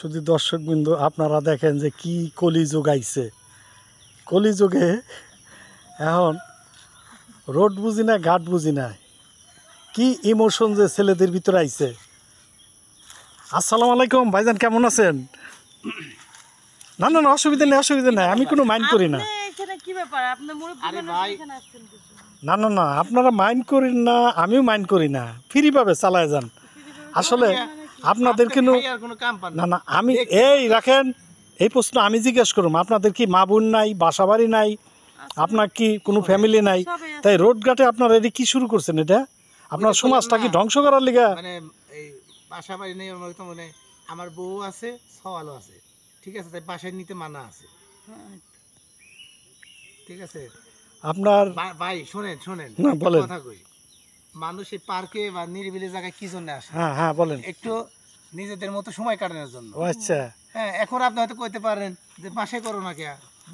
শুধু দর্শকবৃন্দ আপনারা দেখেন যে কি কলিযুগ আইছে। কলিযুগে এখন রোড বুঝি না, ঘাট বুঝি না, কি ইমোশন যে ছেলেদের ভিতরে আইছে। আসসালামু আলাইকুম ভাইজান, কেমন আছেন? না না না, অসুবিধা নেই, অসুবিধা নেই, আমি কোনো মাইন্ড করি না। না না না, আপনারা মাইন্ড করেন না, আমিও মাইন্ড করি না, ফ্রিভাবে চালায় যান। আসলে আপনাদের কিন্তু না না, আমি এই রাখেন, এই প্রশ্ন আমি জিজ্ঞেস করুম, আপনাদের কি মা বোন নাই, বাসা বাড়ি নাই, আপনার কি কোনো ফ্যামিলি নাই? তাই রোড ঘাটে আপনারা এটি কি শুরু করছেন? এটা আপনার সমাজটা কি ধ্বংস করার লিগা? মানে এই বাসা বাড়ি নেই, মানে আমার বউ আছে, সওয়ালও আছে, ঠিক আছে, তাই বাসায় নিতে মানা আছে, ঠিক আছে। আপনার ভাই শোনেন শোনেন, না বলেন, কথা কই, মানুষ এই পার্কে বা নিরিবিলি জায়গায় কি জন্য আসে? হ্যাঁ হ্যাঁ বলেন। একটু নিজেদের মতো সময় কাটানোর জন্য। ও আচ্ছা, হ্যাঁ, এখন আপনি হয়তো কইতে পারেন যে বাসায় করো না কে,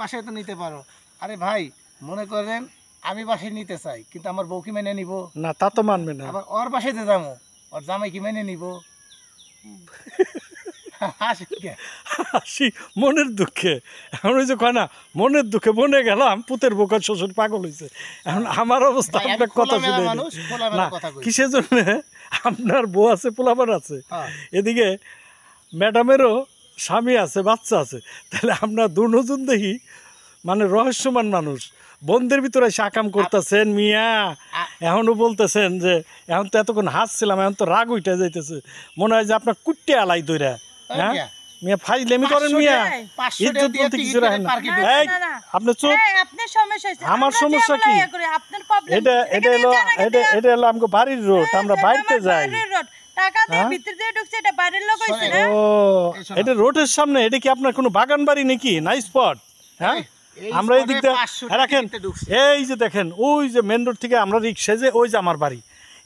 বাসায় তো নিতে পারো। আরে ভাই, মনে করেন আমি বাসায় নিতে চাই, কিন্তু আমার বউ কি মেনে নিব? না, তা তো মানবে না। আবার ওর বাসাইতে যাবো, ওর জামাই কি মেনে নিব? হাসি মনের দুঃখে, এখন ওই যে কয় না, মনের দুঃখে বনে গেলাম, পুতের বোকার শ্বশুর পাগল হয়েছে। এখন আমার অবস্থা আপনার কথা শুনে না, কিসের জন্য? আপনার বউ আছে, পোলাপান আছে, এদিকে ম্যাডামেরও স্বামী আছে, বাচ্চা আছে, তাহলে আপনার দুজন দেখি মানে রহস্যমান মানুষ বন্ধের ভিতরে এসে আকাম করতেছেন মিয়া। এখনও বলতেছেন যে এখন তো এতক্ষণ হাসছিলাম, এখন তো রাগ উঠে যাইতেছে, মনে হয় যে আপনার কুট্টে আলাই দইরা। হ্যাঁ মিয়া, ফাইজলামি করেন মিয়া, ইজ্জত বলতে কিছু রাখেন না। এই আপনি চুপ, আমার সমস্যা কি? এটা এটা হলো এটা হলো আমাকে বাড়ির রোড, আমরা বাড়িতে যাই। ও এটা রোডের সামনে, এটা কি আপনার কোনো বাগান বাড়ি নাকি, নাই স্পট? হ্যাঁ, আমরা এই দিকটা রাখেন, এই যে দেখেন ওই যে মেন রোড থেকে আমরা রিক্সা, যে ওই যে আমার বাড়ি,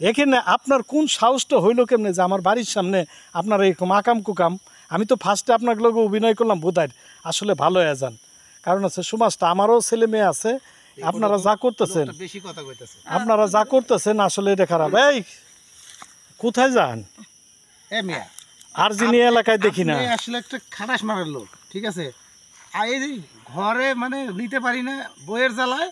এখানে আপনার কোন সাহসটা হইলো কেমনে যে আমার বাড়ির সামনে আপনার এরকম আকাম কুকাম? আমি তো ফার্স্টে আপনার লোক অভিনয় করলাম বোধহয়, আসলে ভালো হয়ে যান, কারণ আছে সমাজটা, আমারও ছেলে মেয়ে আছে, আপনারা যা করতেছেন, আপনারা যা করতেছেন আসলে এটা খারাপ। এই কোথায় যান? আর্জিনিয়া এলাকায় দেখি না, আসলে একটা খাটাস মারার লোক, ঠিক আছে। আর এই ঘরে মানে নিতে পারি না, বইয়ের জ্বালায়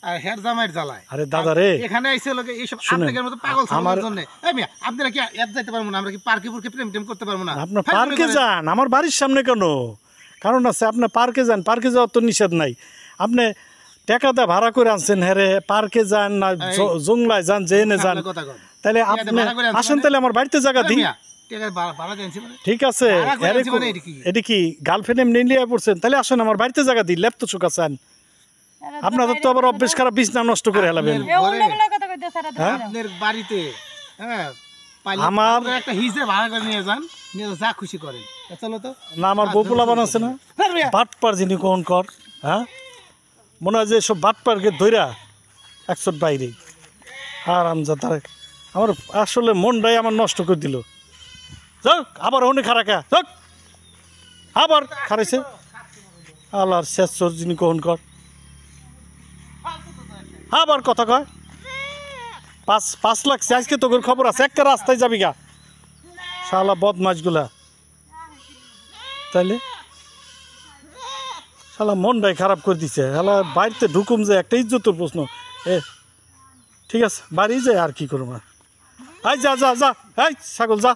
আর হের জামাইয়ের জ্বালায়। আরে দাদা রে, এখানে আইছে লোকে এইসব আপনাদের মতো পাগল ছাগলের জন্য। এই মিয়া, আপনারা কি এত যাইতে পারবো না? আমরা কি পার্কে পুরকে প্রেম টেম করতে পারবো না? আপনার পার্কে যান, আমার বাড়ির সামনে কেন? কারণ আছে, আপনি পার্কে যান, পার্কে যাওয়ার তো নিষেধ নাই। আপনি টাকা দিয়ে ভাড়া করে আনছেন, হ্যাঁ রে, পার্কে যান না জংলায় যান, জেনে যান, তাহলে আপনি আসেন, তাহলে আমার বাড়িতে জায়গা দিন। ঠিক আছে, এটা কি গার্লফ্রেন্ড এমনি নিয়ে পড়ছেন? তাহলে আসেন আমার বাড়িতে জায়গা দিই, ল্যাপ তো চোখা চান। আপনাদের তো আবার অভ্যেস খারাপ, বিছনা নষ্ট করে হেলাবেন। বাড়িতে আমার একটা হিসেবে ভাড়া করে নিয়ে যান, নিয়ে যা খুশি করেন। চলো তো না, আমার বপুলা বানাচ্ছে না, বাটপার যিনি কোন কর, হ্যাঁ মনে হয় যে সব বাটপারকে ধইরা একশোর বাইরে। আর আমজাদা আমার আসলে মনটাই আমার নষ্ট করে দিল। যাক, আবার অনেক খারাকা, যাক আবার খারাইছে। আল্লাহর শেষ যিনি কোন কর, আবার কথা কয়। 5 লাখ আজকে তোর খবর আছে, একটা রাস্তায় যাবি গা শালা বদমাশগুলা। তাইলে শালা মনটাই খারাপ করে দিছে, শালা বাড়িতে ঢুকুম যে একটা ইজ্জতের প্রশ্ন। ঠিক আছে, বাড়ি যায় আর কি করবো। যা যা যা, এই ছাগল যা।